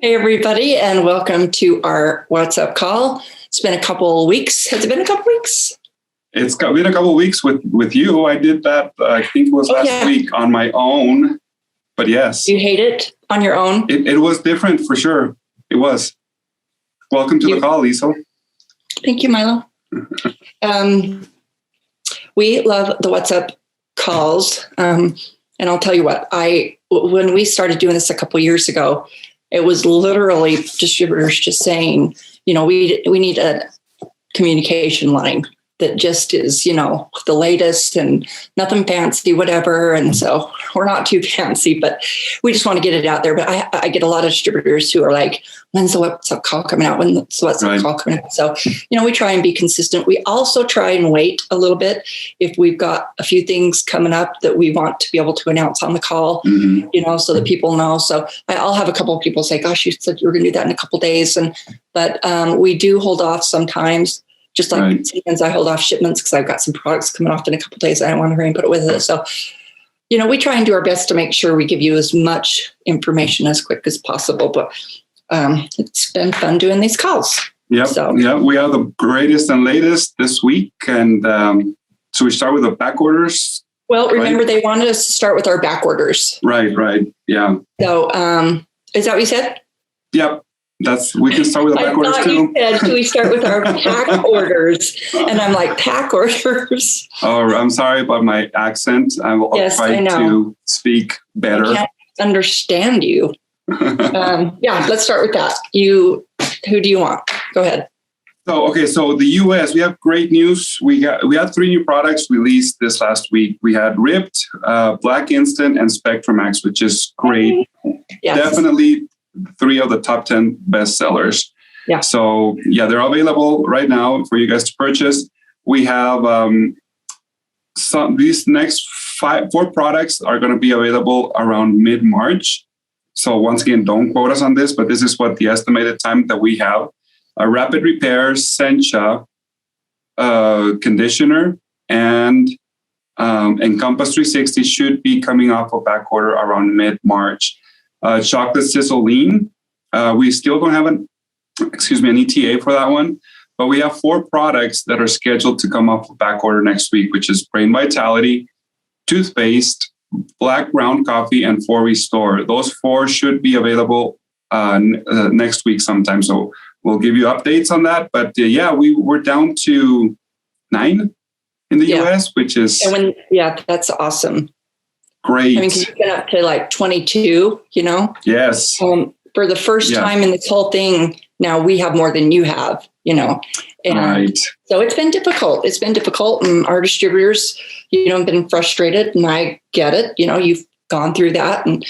Hey, everybody, and welcome to our What's Up call. It's been a couple of weeks. Has it been a couple of weeks? It's been a couple of weeks with you. I did that, I think it was last week on my own. But yes. You hate it on your own? It was different for sure. It was. Welcome to the call, Leisel. Thank you, Milo. We love the What's Up calls. And I'll tell you what, when we started doing this a couple of years ago, it was literally distributors just saying, we need a communication line that just is, the latest and nothing fancy, whatever. And so we're not too fancy, but we just want to get it out there. But I get a lot of distributors who are like, when's the What's Up call coming out? When's the What's Up call coming out? So, we try and be consistent. We also try and wait a little bit if we've got a few things coming up that we want to be able to announce on the call, so that people know. So I'll have a couple of people say, gosh, you said you were going to do that in a couple of days. But we do hold off sometimes. Just like sometimes I hold off shipments because I've got some products coming off in a couple of days. I don't want to hurry and put it with it. So, we try and do our best to make sure we give you as much information as quick as possible. But it's been fun doing these calls. Yep. So, yeah, we are the greatest and latest this week. And so we start with the back orders. Well, remember, they wanted us to start with our back orders. Right. Yeah. So is that what you said? Yep. We can start with the back orders too. You said, do we start with our pack orders? And I'm like, pack orders? Oh, I'm sorry about my accent. I'll try to speak better. I can't understand you. Let's start with that. Who do you want? Go ahead. So the US, we have great news. We had 3 new products released this last week. We had Ripped, Black Instant, and Spectrum Max, which is great. Yes. Definitely 3 of the top 10 best sellers. Yeah. So they're available right now for you guys to purchase. We have these next 4 products are going to be available around mid-March. So once again, don't quote us on this, but this is what the estimated time that we have. A Rapid Repair, Sencha, conditioner, and Encompass 360 should be coming off of back order around mid-March. Chocolate Sisel Lean. We still don't have an ETA for that one, but we have 4 products that are scheduled to come off of back order next week, which is Brain Vitality, Toothpaste, Black Ground Coffee, and 4 Restore. Those 4 should be available next week sometime. So we'll give you updates on that. But we're down to 9 in the US, which is that's awesome. Great. I mean, you get up to like 22, Yes. For the first time in this whole thing, now we have more than you have, And so it's been difficult. And our distributors, have been frustrated, and I get it. You've gone through that. And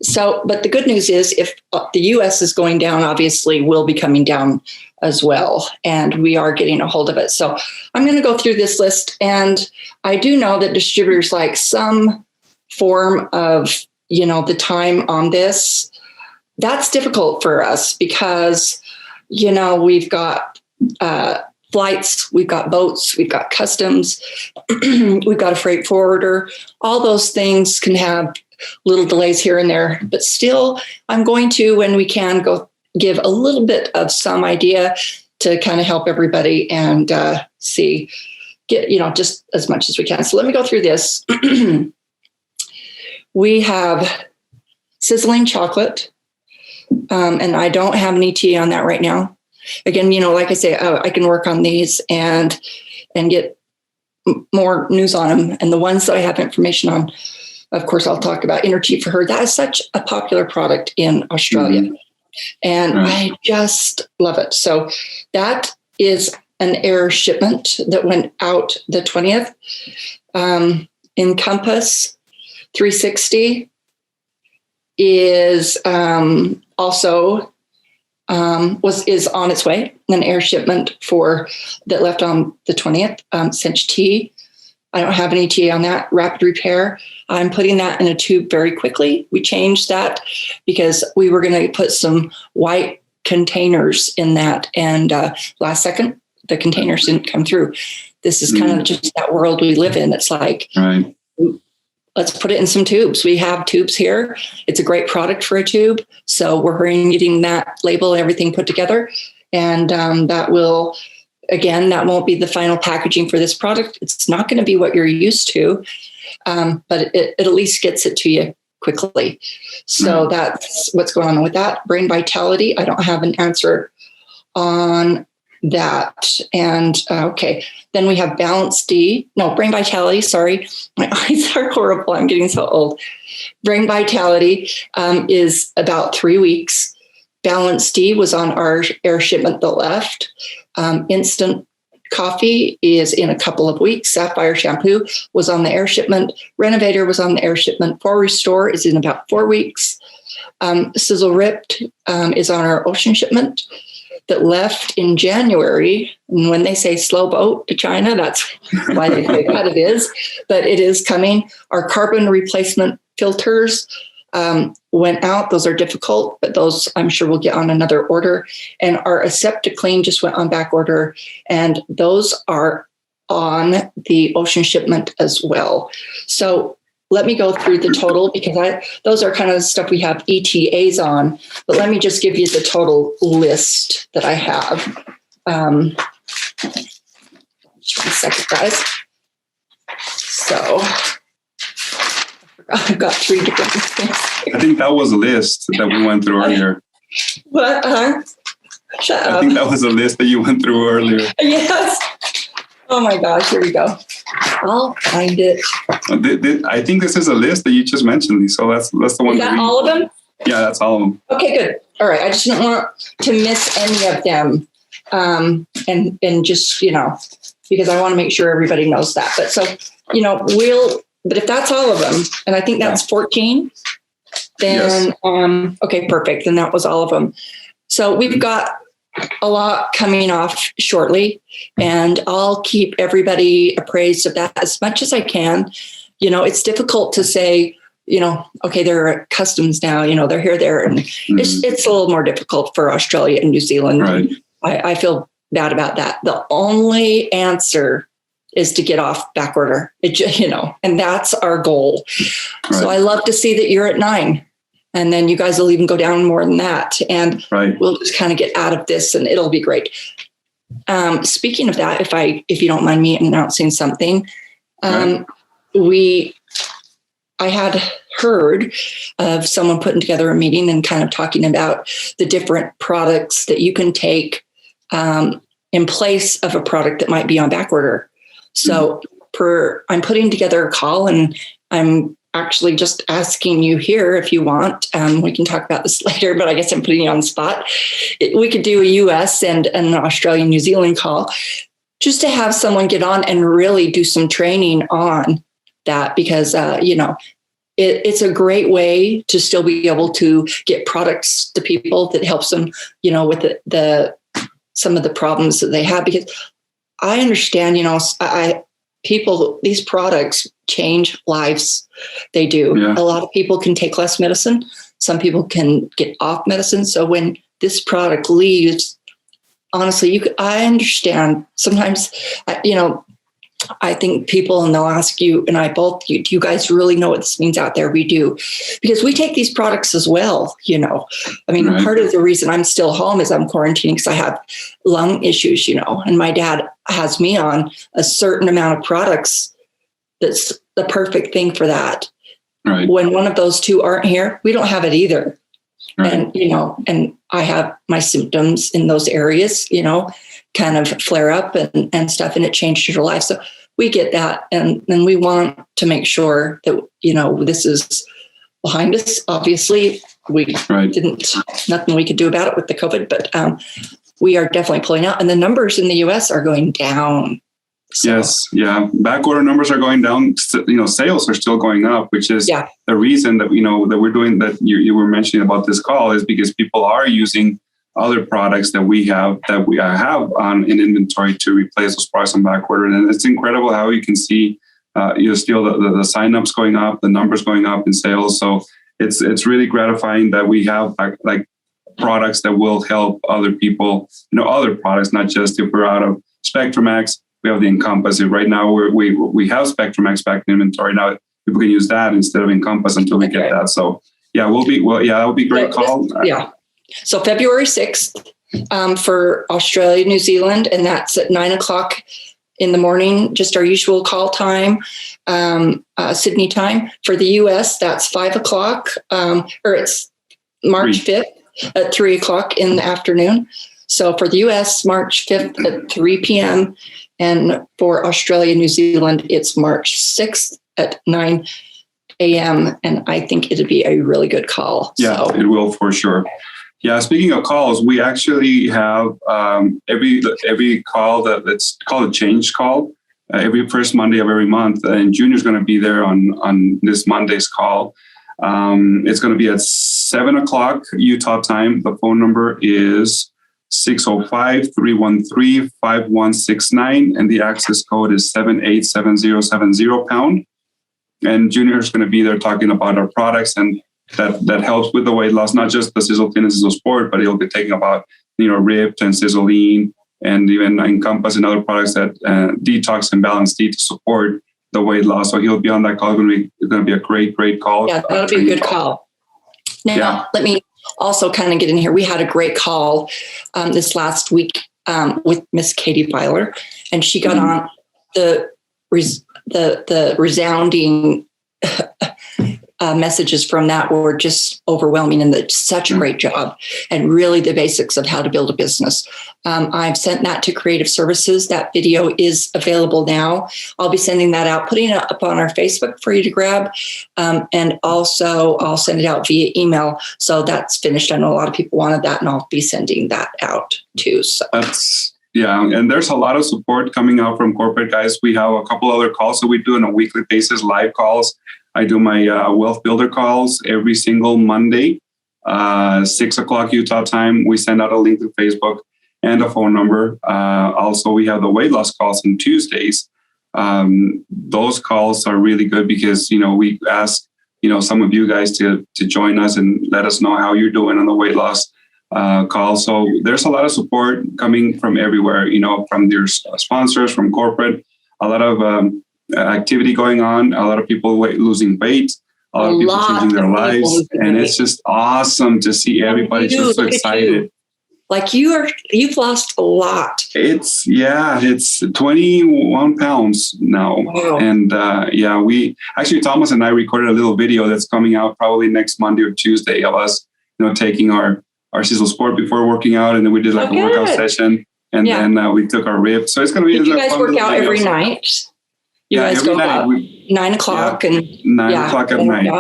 so, but the good news is if the US is going down, obviously we'll be coming down as well. And we are getting a hold of it. So I'm going to go through this list. And I do know that distributors like some form of, the time on this. That's difficult for us because, we've got flights, we've got boats, we've got customs, we've got a freight forwarder. All those things can have little delays here and there, but still I'm going to, when we can, go give a little bit of some idea to kind of help everybody and get, just as much as we can. So let me go through this. We have sizzling chocolate, and I don't have an ETA on that right now. Again, like I say, I can work on these and get more news on them. And the ones that I have information on, of course, I'll talk about Energy for Her. That is such a popular product in Australia. And I just love it. So that is an air shipment that went out the 20th. Encompass 360 is also is on its way. An air shipment that left on the 20th. Cinch T. I don't have an ETA on that. Rapid Repair. I'm putting that in a tube very quickly. We changed that because we were going to put some white containers in that, and last second the containers didn't come through. This is kind of just that world we live in. It's like let's put it in some tubes. We have tubes here. It's a great product for a tube. So we're hurrying getting that label and everything put together. And that will, again, that won't be the final packaging for this product. It's not going to be what you're used to, but it at least gets it to you quickly. So that's what's going on with that. Brain Vitality, I don't have an answer on that. And okay, then we have Brain Vitality, sorry. My eyes are horrible. I'm getting so old. Brain Vitality is about 3 weeks. Balance D was on our air shipment that left. Instant Coffee is in a couple of weeks. Sapphire Shampoo was on the air shipment. Renovator was on the air shipment. For Restore is in about 4 weeks. Sisel Ripped is on our ocean shipment that left in January. And when they say slow boat to China, that's why they say that it is, but it is coming. Our carbon replacement filters went out. Those are difficult, but those I'm sure will get on another order. And our Aseptic Clean just went on back order. And those are on the ocean shipment as well. So let me go through the total because those are kind of the stuff we have ETAs on, but let me just give you the total list that I have. Just 1 second, guys. So I've got 3 different things. I think that was a list that we went through earlier. What? Shut up. I think that was a list that you went through earlier. Yes. Oh my gosh, here we go. I'll find it. I think this is a list that you just mentioned, so that's the one. Is that all of them? Yeah, that's all of them. Okay, good. All right. I just didn't want to miss any of them. And just, because I want to make sure everybody knows that. But so, but if that's all of them, and I think that's 14, then, yes. Okay, perfect. Then that was all of them. So we've got a lot coming off shortly, and I'll keep everybody appraised of that as much as I can. It's difficult to say, okay, they're at customs now, they're here, there, and it's a little more difficult for Australia and New Zealand. Right. I feel bad about that. The only answer is to get off back order, and that's our goal. Right. So I love to see that you're at 9. And then you guys will even go down more than that. And we'll just kind of get out of this and it'll be great. Speaking of that, if you don't mind me announcing something, I had heard of someone putting together a meeting and kind of talking about the different products that you can take in place of a product that might be on back order. So I'm putting together a call, and I'm actually just asking you here if you want. We can talk about this later, but I guess I'm putting you on the spot. We could do a US and an Australian, New Zealand call just to have someone get on and really do some training on that, because, it's a great way to still be able to get products to people that helps them, with some of the problems that they have. Because I understand, these products change lives. They do. Yeah. A lot of people can take less medicine. Some people can get off medicine. So when this product leaves, honestly, I understand sometimes, I think people, and they'll ask you and I both, do you guys really know what this means out there? We do, because we take these products as well. Part of the reason I'm still home is I'm quarantining because I have lung issues, and my dad has me on a certain amount of products. That's the perfect thing for that. Right. When one of those two aren't here, we don't have it either. Right. And, and I have my symptoms in those areas, kind of flare up and stuff, and it changes your life. So we get that. And we want to make sure that, this is behind us. Obviously, we nothing we could do about it with the COVID, but we are definitely pulling out. And the numbers in the US are going down. So. Yes. Yeah. Back order numbers are going down. Sales are still going up, which is the reason that, that we're doing that you were mentioning about this call is because people are using other products that we have on in inventory to replace those products on back order. And it's incredible how you can see, still the signups going up, the numbers going up in sales. So it's really gratifying that we have like products that will help other people, other products, not just if we're out of Spectrum X. We have the Encompass. Right now, we have Spectrum X back in inventory. Now, people can use that instead of Encompass until we get that. So that would be a great call. Yeah. So February 6th for Australia, New Zealand, and that's at 9:00 in the morning, just our usual call time, Sydney time. For the US, that's 5:00, or it's March 5th at 3:00 in the afternoon. So for the US, March 5th at 3 p.m. And for Australia, New Zealand, it's March 6th at 9 a.m. And I think it'd be a really good call. Yeah, it will for sure. Yeah, speaking of calls, we actually have every call that's called a change call every first Monday of every month. And Junior's going to be there on this Monday's call. It's going to be at 7:00 Utah time. The phone number is 605-313-5169, and the access code is 787070#. And Junior's going to be there talking about our products, and that helps with the weight loss, not just the Sisel Thin and Sisel Sport, but he'll be taking about, Ripped and Sisel Lean, and even Encompass and other products that detox and balance D to support the weight loss. So he'll be on that call. It's going to be a great call. Yeah, that'll be a good call. Now, let me also kind of get in here. We had a great call this last week with Miss Katie Byler, and she got on the resounding messages from that were just overwhelming, and such a great job, and really the basics of how to build a business. I've sent that to Creative Services. That video is available now. I'll be sending that out, putting it up on our Facebook for you to grab. And also I'll send it out via email. So that's finished. I know a lot of people wanted that, and I'll be sending that out too. So and there's a lot of support coming out from corporate guys. We have a couple other calls. So we do on a weekly basis, live calls. I do my Wealth Builder calls every single Monday, 6:00 Utah time. We send out a link to Facebook and a phone number. Also, we have the weight loss calls on Tuesdays. Those calls are really good because, we ask, some of you guys to join us and let us know how you're doing on the weight loss call. So there's a lot of support coming from everywhere, from your sponsors, from corporate, a lot of activity going on, a lot of people losing weight, a lot of people changing their lives. And it's just awesome to see everybody just so excited. Like you've lost a lot. It's 21 pounds now. Wow. And we actually, Thomas and I recorded a little video that's coming out probably next Monday or Tuesday of us, taking our Sisel Sport before working out. And then we did a workout session, and then we took our rib. So it's going to be. You guys work out every night? You guys go up 9 o'clock and 9 o'clock at night.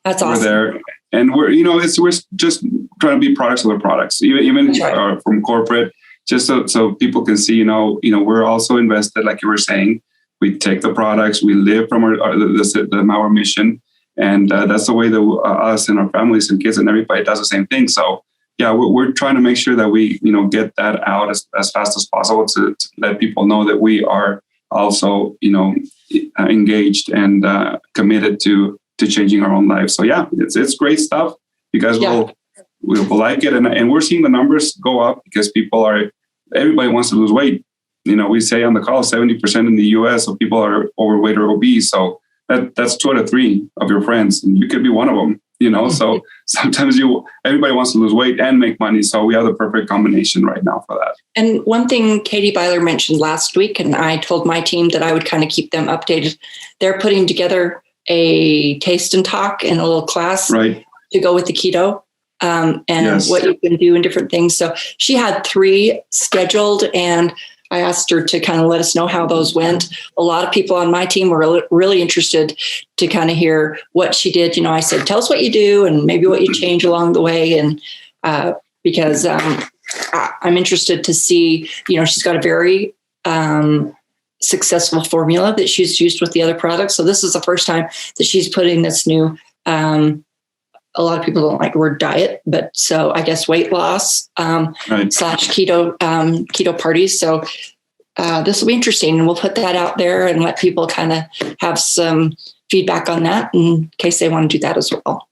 That's awesome. We're there, and we're we're just trying to be products of the products, even from corporate, just so people can see. We're also invested, like you were saying. We take the products, we live from the Mower mission, and that's the way that us and our families and kids and everybody does the same thing. So we're trying to make sure that we get that out as fast as possible to let people know that we are also, engaged and committed to changing our own lives. So it's great stuff. You guys will like it, and we're seeing the numbers go up because everybody wants to lose weight. We say on the call 70% in the U.S. of people are overweight or obese. So that's 2 out of 3 of your friends, and you could be one of them. So sometimes everybody wants to lose weight and make money. So we have the perfect combination right now for that. And one thing Katie Byler mentioned last week, and I told my team that I would kind of keep them updated. They're putting together a taste and talk and a little class to go with the keto what you can do and different things. So she had 3 scheduled, and I asked her to kind of let us know how those went. A lot of people on my team were really interested to kind of hear what she did. I said, tell us what you do and maybe what you change along the way. And because I'm interested to see, she's got a very successful formula that she's used with the other products. So this is the first time that she's putting this new, a lot of people don't like the word diet, but so I guess weight loss / keto parties. So this will be interesting, and we'll put that out there and let people kind of have some feedback on that in case they want to do that as well.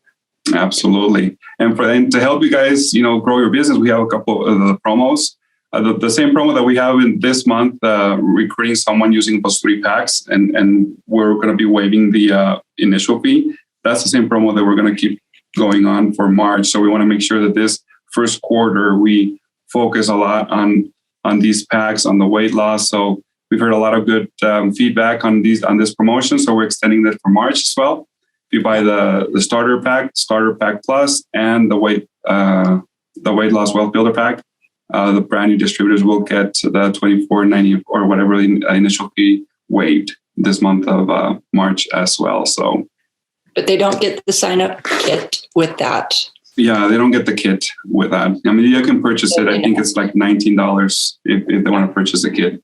Absolutely. And to help you guys, grow your business, we have a couple of the promos. The same promo that we have in this month, recruiting someone using those 3 packs, and we're going to be waiving the initial fee. That's the same promo that we're going to keep going on for March. So we want to make sure that this first quarter we focus a lot on these packs, on the weight loss. So we've heard a lot of good feedback on this promotion. So we're extending that for March as well. If you buy the starter pack plus, and the weight loss wealth builder pack, the brand new distributors will get the $24.90 or whatever the initial fee waived this month of March as well. So, but they don't get the sign up kit with that. Yeah, they don't get the kit with that. I mean, you can purchase it. I think it's like $19 if they want to purchase the kit.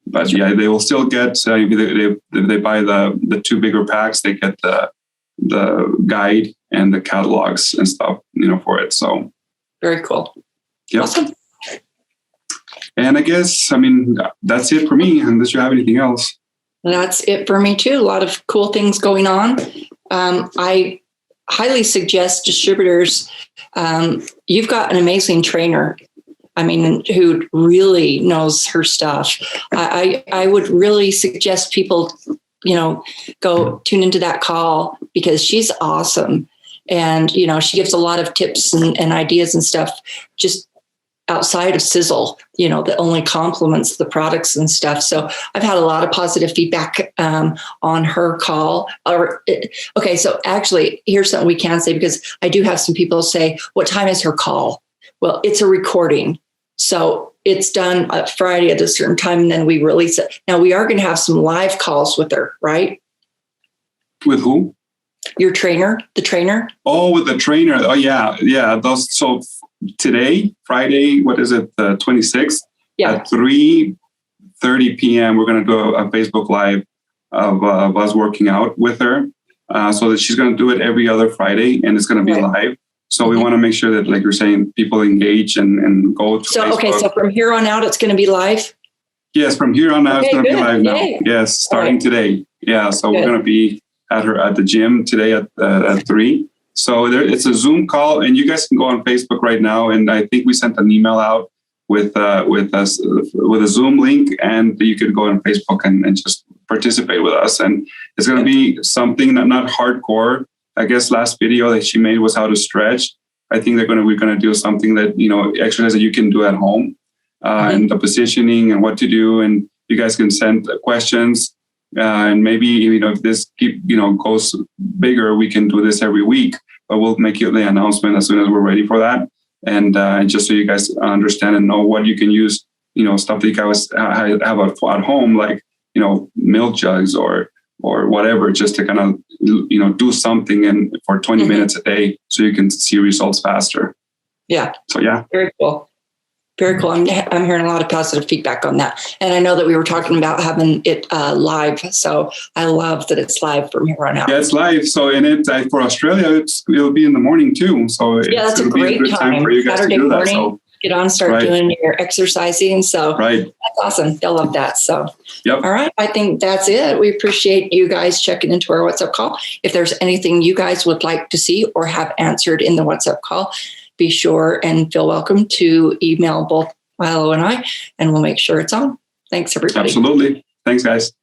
But yeah, they will still get, if they buy the 2 bigger packs, they get the guide and the catalogs and stuff, for it. So very cool. Yep. Awesome. And I guess, that's it for me, unless you have anything else. That's it for me too. A lot of cool things going on. I highly suggest distributors. You've got an amazing trainer. Who really knows her stuff. I would really suggest people, go tune into that call, because she's awesome. And, she gives a lot of tips and ideas and stuff just outside of Sisel, that only complements the products and stuff. So I've had a lot of positive feedback on her call. Okay, so actually, here's something we can say, because I do have some people say, what time is her call? Well, it's a recording. So it's done Friday at a certain time, and then we release it. Now, we are going to have some live calls with her, right? With who? Your trainer, the trainer. Oh, with the trainer. Oh, yeah. Yeah. Those. So today, Friday, what is it? The 26th? Yeah. At 3:30 p.m., we're going to do a Facebook Live of us working out with her. So that she's going to do it every other Friday, and it's going to be live. So we want to make sure that, like you're saying, people engage and go to Facebook. Okay, so from here on out, it's going to be live? Yes, from here on out, it's going to be live now. Yay. Yes, starting today. Yeah, so we're going to be at the gym today at 3. So it's a Zoom call, and you guys can go on Facebook right now. And I think we sent an email out with a Zoom link, and you could go on Facebook and just participate with us. And it's going to be something not hardcore. I guess last video that she made was how to stretch. I think we're going to do something that, exercise that you can do at home, and the positioning and what to do. And you guys can send questions, and maybe, if this goes bigger, we can do this every week, but we'll make the announcement as soon as we're ready for that. And just so you guys understand and know what you can use, stuff that you guys have at home, like, milk jugs or whatever, just to kind of, do something for 20 minutes a day so you can see results faster. Yeah. So, yeah. Very cool. Very cool. I'm hearing a lot of positive feedback on that. And I know that we were talking about having it live. So I love that it's live from here on out. Yeah, it's live. So for Australia, it'll be in the morning too. So that's a great time for you guys Saturday to do that. Morning. So. Get on, start doing your exercising. So that's awesome. They'll love that. So, all right. I think that's it. We appreciate you guys checking into our WhatsApp call. If there's anything you guys would like to see or have answered in the WhatsApp call, be sure and feel welcome to email both Milo and I, and we'll make sure it's on. Thanks, everybody. Absolutely. Thanks, guys.